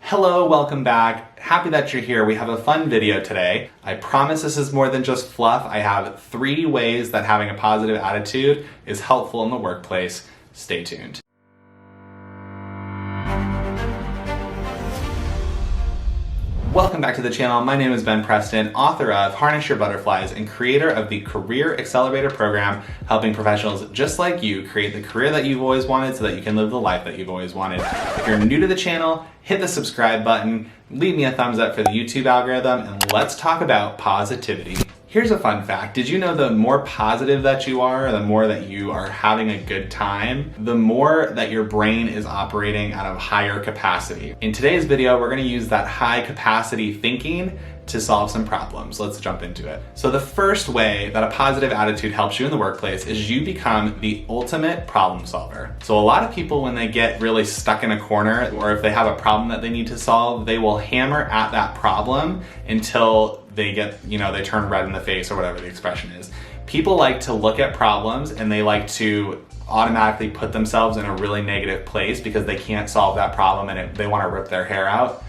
Hello, welcome back. Happy that you're here. We have a fun video today. I promise this is more than just fluff. I have 3 ways that having a positive attitude is helpful in the workplace. Stay tuned. Welcome back to the channel. My name is Preston, author of Harness Your Butterflies and creator of the Career Accelerator program, helping professionals just like you create the career that you've always wanted so that you can live the life that you've always wanted. If you're new to the channel, hit the subscribe button, leave me a thumbs up for the YouTube algorithm, and let's talk about positivity. Here's a fun fact. Did you know the more positive that you are, the more that you are having a good time, the more that your brain is operating at a higher capacity? In today's video, we're going to use that high capacity thinking to solve some problems. Let's jump into it. So the first way that a positive attitude helps you in the workplace is you become the ultimate problem solver. So a lot of people, when they get really stuck in a corner, or if they have a problem that they need to solve, they will hammer at that problem until they get, they turn red in the face, or whatever the expression is. People like to look at problems and they like to automatically put themselves in a really negative place because they can't solve that problem and they want to rip their hair out.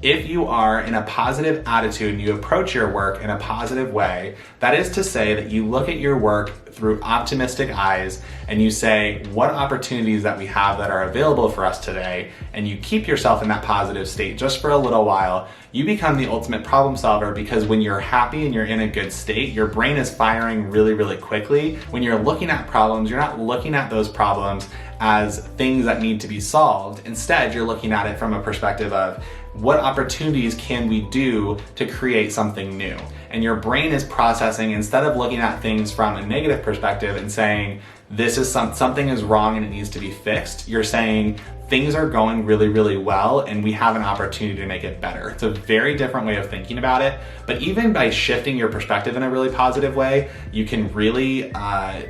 If you are in a positive attitude and you approach your work in a positive way, that is to say that you look at your work through optimistic eyes and you say, what opportunities that we have that are available for us today, and you keep yourself in that positive state just for a little while, you become the ultimate problem solver, because when you're happy and you're in a good state, your brain is firing really, really quickly. When you're looking at problems, you're not looking at those problems as things that need to be solved. Instead, you're looking at it from a perspective of, what opportunities can we do to create something new? And your brain is processing, instead of looking at things from a negative perspective and saying, this is something is wrong and it needs to be fixed. You're saying, things are going really, really well and we have an opportunity to make it better. It's a very different way of thinking about it. But even by shifting your perspective in a really positive way, you can really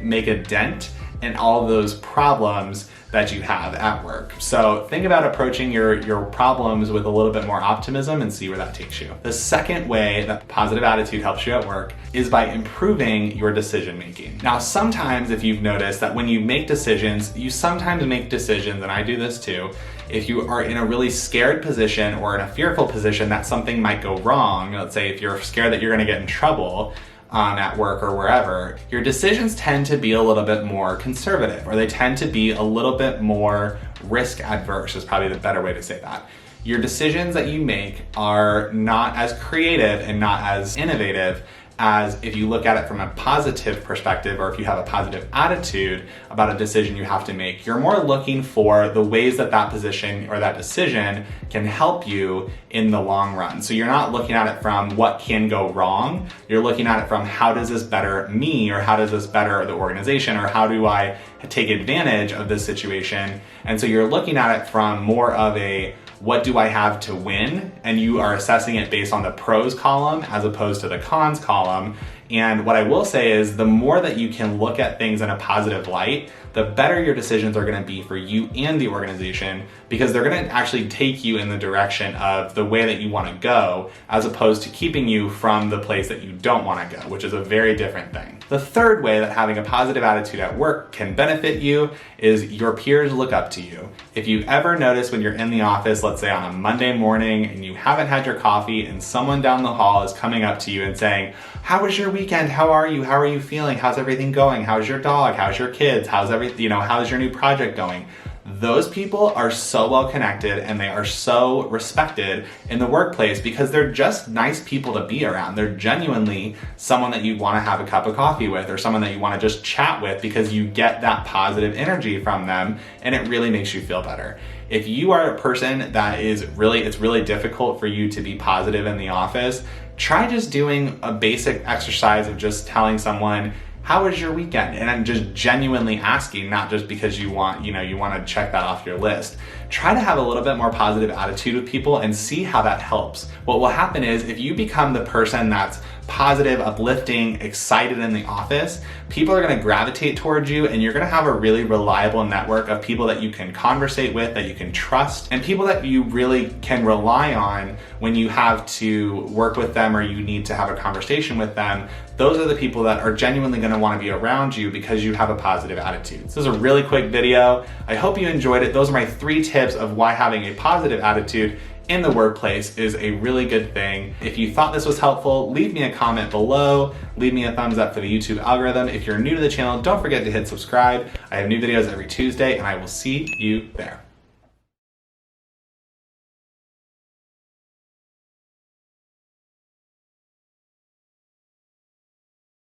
make a dent in all those problems that you have at work. So think about approaching your problems with a little bit more optimism and see where that takes you. The second way that positive attitude helps you at work is by improving your decision making. Now, sometimes if you've noticed that when you make decisions, you sometimes make decisions, and I do this too, if you are in a really scared position or in a fearful position that something might go wrong, let's say if you're scared that you're gonna get in trouble, at work or wherever, your decisions tend to be a little bit more conservative, or they tend to be a little bit more risk adverse is probably the better way to say that. Your decisions that you make are not as creative and not as innovative as if you look at it from a positive perspective, or if you have a positive attitude about a decision you have to make. You're more looking for the ways that that position or that decision can help you in the long run. So you're not looking at it from what can go wrong. You're looking at it from, how does this better me, or how does this better the organization, or how do I take advantage of this situation? And so you're looking at it from more of a, what do I have to win? And you are assessing it based on the pros column as opposed to the cons column. And what I will say is, the more that you can look at things in a positive light, the better your decisions are gonna be for you and the organization, because they're gonna actually take you in the direction of the way that you wanna go, as opposed to keeping you from the place that you don't wanna go, which is a very different thing. The third way that having a positive attitude at work can benefit you is your peers look up to you. If you ever notice when you're in the office, let's say on a Monday morning, and you haven't had your coffee, and someone down the hall is coming up to you and saying, how was your weekend? How are you? How are you feeling? How's everything going? How's your dog? How's your kids? How's your new project going? Those people are so well connected and they are so respected in the workplace because they're just nice people to be around. They're genuinely someone that you want to have a cup of coffee with, or someone that you want to just chat with, because you get that positive energy from them and it really makes you feel better. If you are a person that it's really difficult for you to be positive in the office, try just doing a basic exercise of just telling someone, how was your weekend? And I'm just genuinely asking, not just because you want to check that off your list. Try to have a little bit more positive attitude with people and see how that helps. What will happen is, if you become the person that's positive, uplifting, excited in the office, people are gonna gravitate towards you, and you're gonna have a really reliable network of people that you can conversate with, that you can trust, and people that you really can rely on when you have to work with them or you need to have a conversation with them. Those are the people that are genuinely gonna wanna be around you because you have a positive attitude. So this is a really quick video. I hope you enjoyed it. Those are my 3 tips of why having a positive attitude in the workplace is a really good thing. If you thought this was helpful, leave me a comment below, leave me a thumbs up for the YouTube algorithm. If you're new to the channel, don't forget to hit subscribe. I have new videos every Tuesday, and I will see you there.